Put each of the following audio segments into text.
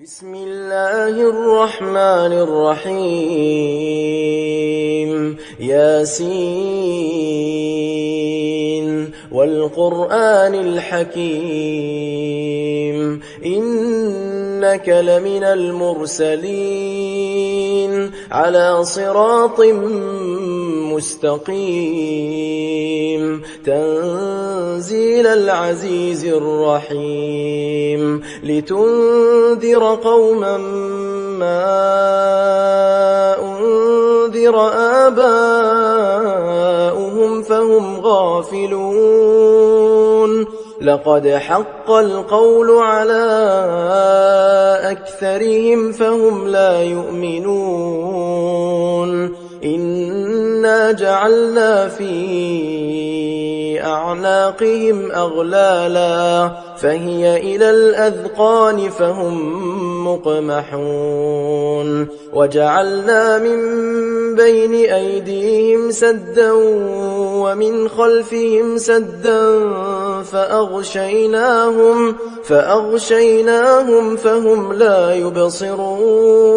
بسم الله الرحمن الرحيم ياسين والقرآن الحكيم إنك لمن المرسلين على صراط مستقيم تنزيل العزيز الرحيم لتنذر قوما ما أنذر آباؤهم فهم غافلون لقد حق القول على أكثرهم فهم لا يؤمنون إنا جعلنا في أعناقهم أغلالا فهي إلى الأذقان فهم مقمحون وجعلنا من بين أيديهم سدا ومن خلفهم سدا فأغشيناهم فهم لا يبصرون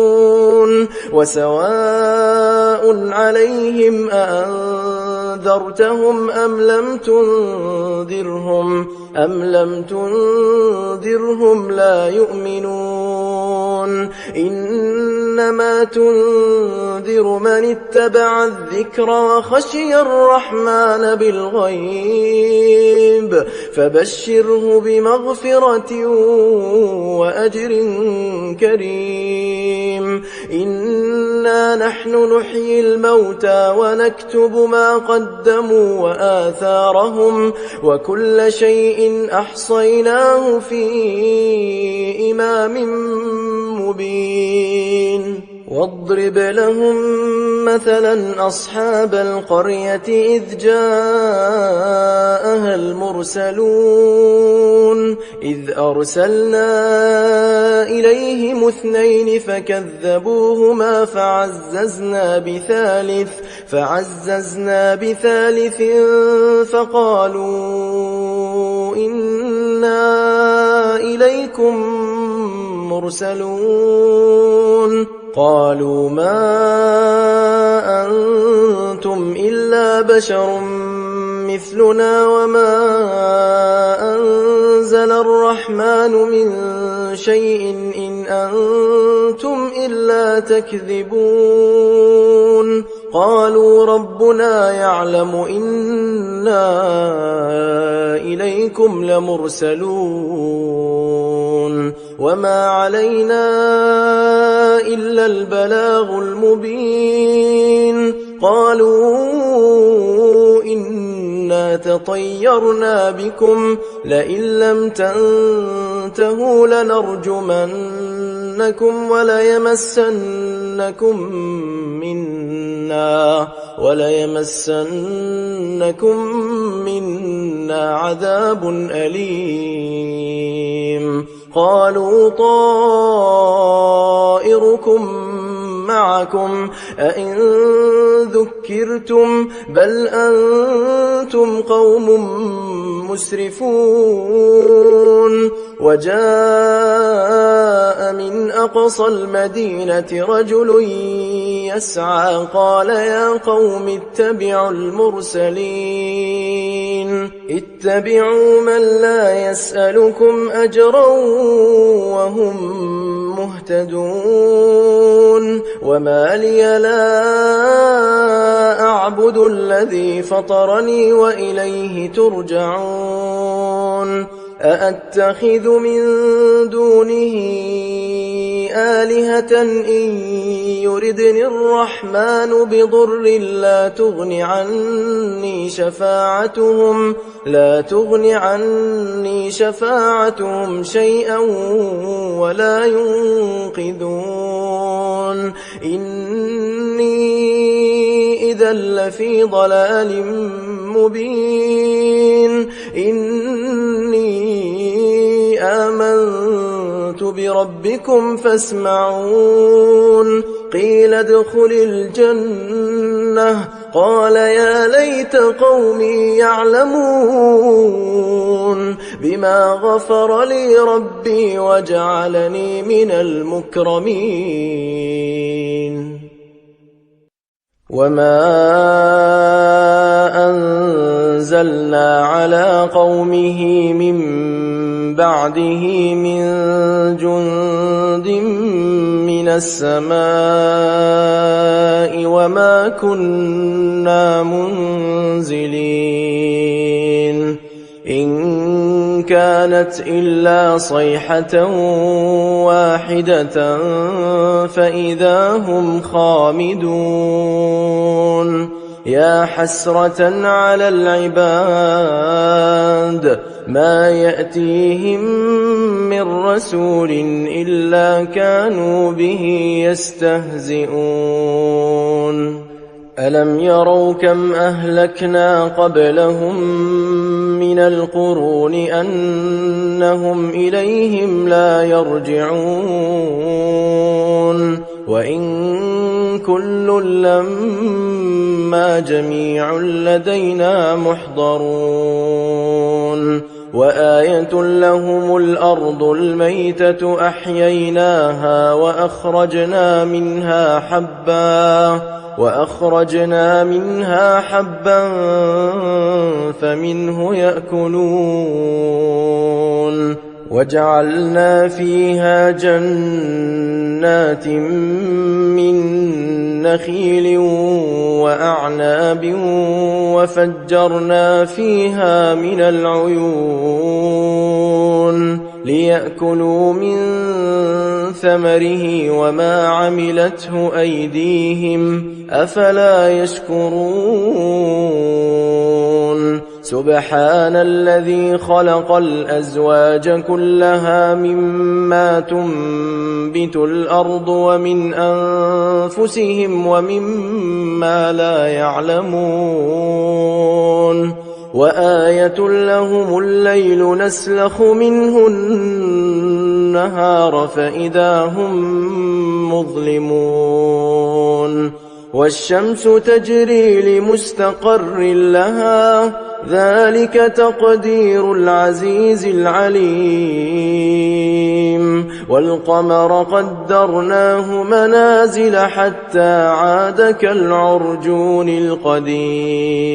وسواء عليهم أأنذرتهم أم لم تنذرهم لا يؤمنون إنما تنذر من اتبع الذكر وخشي الرحمن بالغيب فبشره بمغفرة وأجر كريم إنا نحن نحيي الموتى ونكتب ما قدموا وآثارهم وكل شيء أحصيناه في إمام مبين واضرب لهم مثلا أصحاب القرية إذ جاءها المرسلون إذ أرسلنا إليهم 2 فكذبوهما فعززنا بثالث فقالوا إنا إليكم مرسلون قالوا ما أنتم إلا بشر مثلنا وما أنزل الرحمن من شيء إن أنتم إلا تكذبون قالوا ربنا يعلم إنا إليكم لمرسلون وما علينا إلا البلاغ المبين قالوا إنا تطيرنا بكم لئن لم تنتهوا لنرجمنكم وليمسنكم منا عذاب أليم قالوا طائركم معكم أئن ذكرتم بل أنتم قوم مسرفون وجاء من أقصى المدينة رجل يسعى قال يا قوم اتبعوا المرسلين اتبعوا من لا يسألكم أجرا وهم مهتدون وما لي لا أعبد الذي فطرني وإليه ترجعون أأتخذ من دونه آلهة إن يردني الرحمن بضر لا تغن عني شفاعتهم شيئا ولا ينقذون إني إذا لفي ضلال مبين إني آمنت بربكم فاسمعون قيل ادخل الجنة قال يا ليت قومي يعلمون بما غفر لي ربي وجعلني من المكرمين وما أنزلنا على قومه من بعده من جند من السماء وما كنا منزلين إن كانت إلا صيحة واحدة فإذا هم خامدون يا حسرة على العباد ما يأتيهم من رسول إلا كانوا به يستهزئون ألم يروا كم أهلكنا قبلهم من القرون أنهم إليهم لا يرجعون وإن كل لما جميع لدينا محضرون وآية لهم الأرض الميتة أحييناها وأخرجنا منها حبا فمنه يأكلون وجعلنا فيها جنات من نخيل وأعناب وفجرنا فيها من العيون ليأكلوا من ثمره وما عملته أيديهم أفلا يشكرون سبحان الذي خلق الأزواج كلها مما تنبت الأرض ومن أنفسهم ومما لا يعلمون وآية لهم الليل نسلخ منه النهار فإذا هم مظلمون والشمس تجري لمستقر لها ذلك تقدير العزيز العليم والقمر قدرناه منازل حتى عاد كالعرجون القديم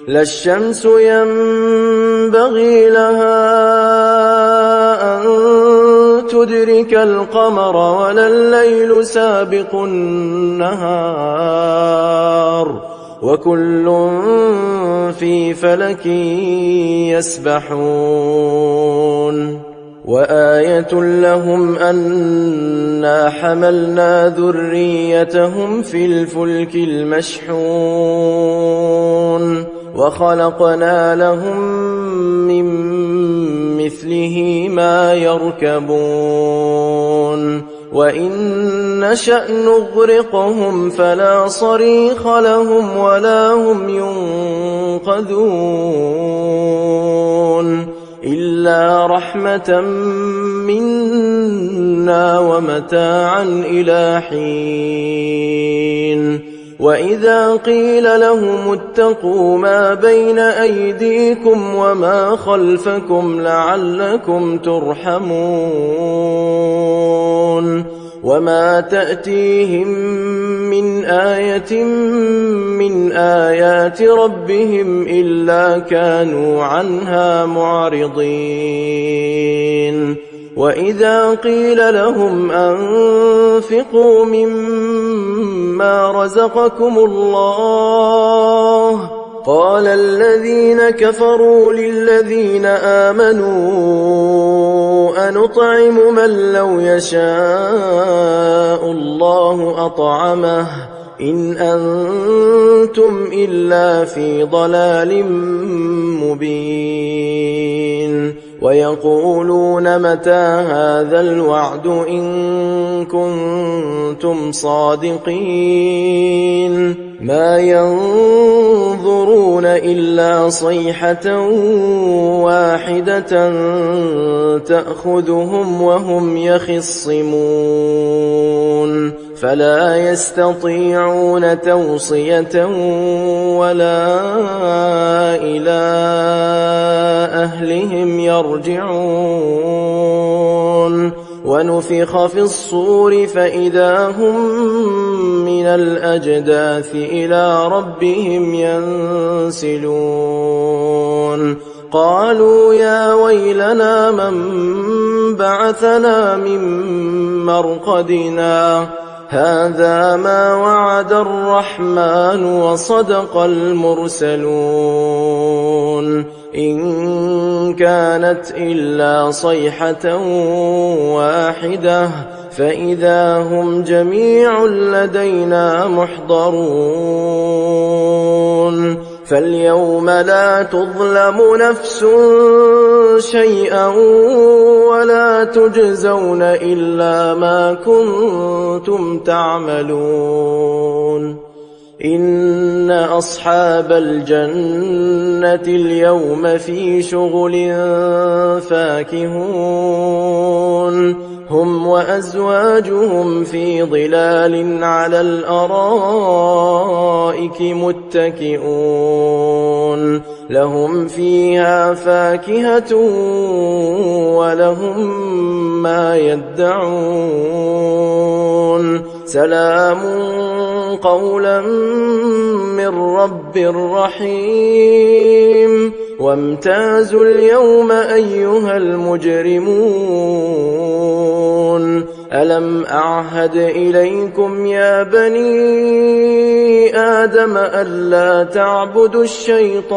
لا الشمس ينبغي لها أن تدرك القمر ولا الليل سابق النهار وكل في فلك يسبحون وآية لهم أنا حملنا ذريتهم في الفلك المشحون وخلقنا لهم من مثله ما يركبون وإن نشأ نغرقهم فلا صريخ لهم ولا هم ينقذون إلا رحمة منا ومتاعا إلى حين وإذا قيل لهم اتقوا ما بين أيديكم وما خلفكم لعلكم ترحمون وما تأتيهم من آية من آيات ربهم إلا كانوا عنها معرضين وإذا قيل لهم أنفقوا مما رزقكم الله قال الذين كفروا للذين آمنوا أنطعم من لو يشاء الله أطعمه إن أنتم إلا في ضلال مبين ويقولون متى هذا الوعد إن كنتم صادقين ما ينظرون إلا صيحة واحدة تأخذهم وهم يخصمون فلا يستطيعون توصية ولا إلى أهلهم يرجعون ونفخ في الصور فإذا هم من الأجداث إلى ربهم ينسلون قالوا يا ويلنا من بعثنا من مرقدنا هذا ما وعد الرحمن وصدق المرسلون إن كانت إلا صيحة واحدة فإذا هم جميع لدينا محضرون فاليوم لا تظلم نفس شيئا ولا تجزون إلا ما كنتم تعملون إن أصحاب الجنة اليوم في شغل فاكهون هم وأزواجهم في ظلال على الأرائك متكئون لهم فيها فاكهة ولهم ما يدعون سلام قولا من رب رحيم وامتازوا اليوم أيها المجرمون ألم أعهد إليكم يا بني آدم ألا تعبدوا الشيطان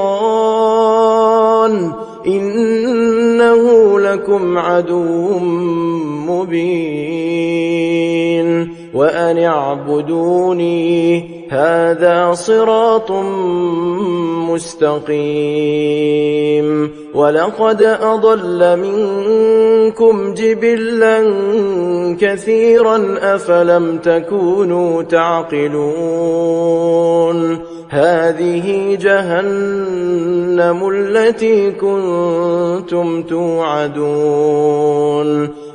إنه لكم عدو مبين وأن اعبدوني هذا صراط مستقيم ولقد أضل منكم جبلا كثيرا أفلم تكونوا تعقلون هذه جهنم التي كنتم توعدون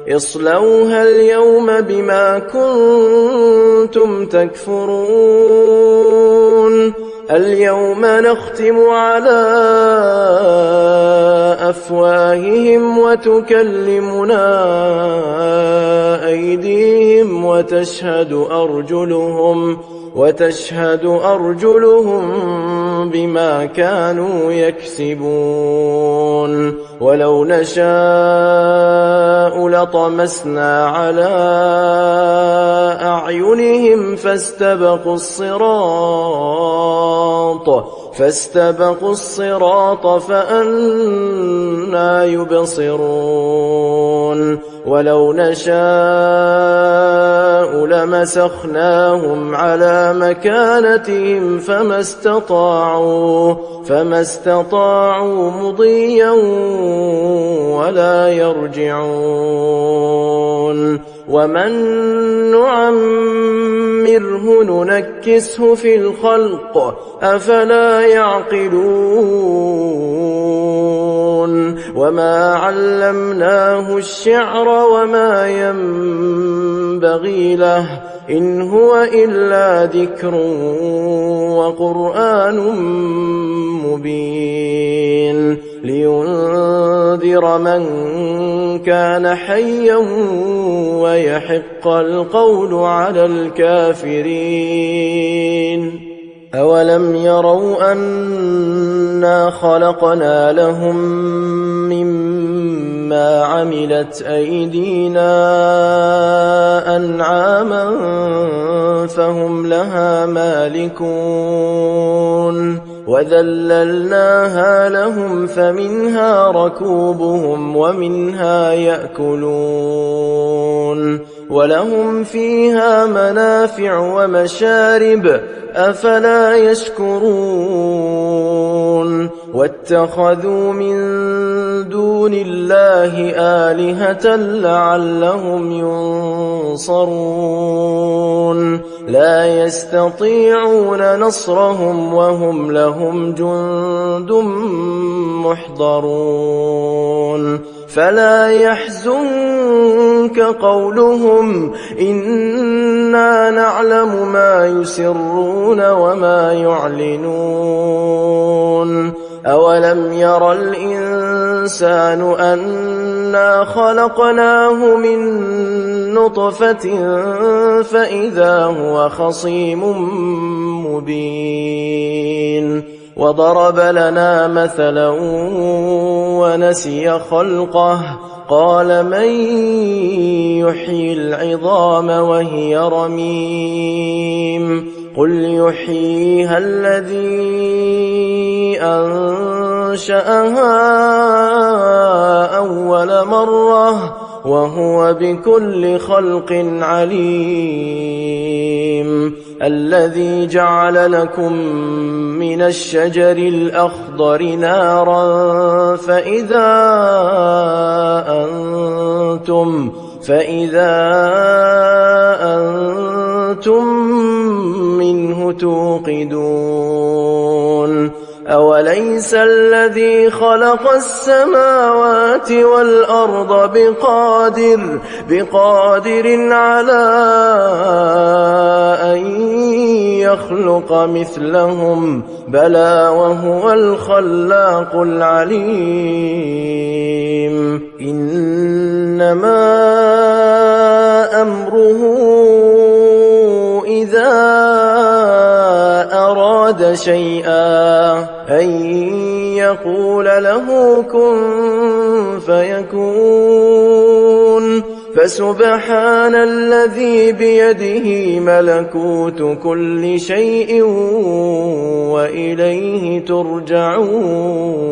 اصلوها اليوم بما كنتم تكفرون اليوم نختم على أفواههم وتكلمنا أيديهم وتشهد أرجلهم بما كانوا يكسبون ولو نشاء لطمسنا على أعينهم فاستبقوا الصراط فأنى يبصرون ولو نشاء لمسخناهم على مكانتهم فما استطاعوا مضيا ولا يرجعون ومن نعمره ننكسه في الخلق أفلا يعقلون وما علمناه الشعر وما ينبغي له إن هو إلا ذكر وقرآن مبين لينذر من كان حيا ويحق القول على الكافرين أولم يروا أنا خلقنا لهم مما عملت أيدينا أنعاما فهم لها مالكون وذللناها لهم فمنها ركوبهم ومنها يأكلون ولهم فيها منافع ومشارب أفلا يشكرون واتخذوا من دون الله آلهة لعلهم ينصرون لا يستطيعون نصرهم وهم لهم جند محضرون فلا يحزنك قولهم إنا نعلم ما يسرون وما يعلنون أولم ير الإنسان أنا خلقناه من نطفة فإذا هو خصيم مبين وضرب لنا مثلا ونسي خلقه قال من يحيي العظام وهي رميم قل يحييها الذي أنشأها أول مرة وهو بكل خلق عليم الذي جعل لكم من الشجر الأخضر نارا فإذا أنتم منه توقدون أوليس الذي خلق السماوات والأرض بقادر على أن يخلق مثلهم بلى وهو الخلاق العليم إنما أمره إذا أراد شيئا أن يقول له كن فيكون فسبحان الذي بيده ملكوت كل شيء وإليه ترجعون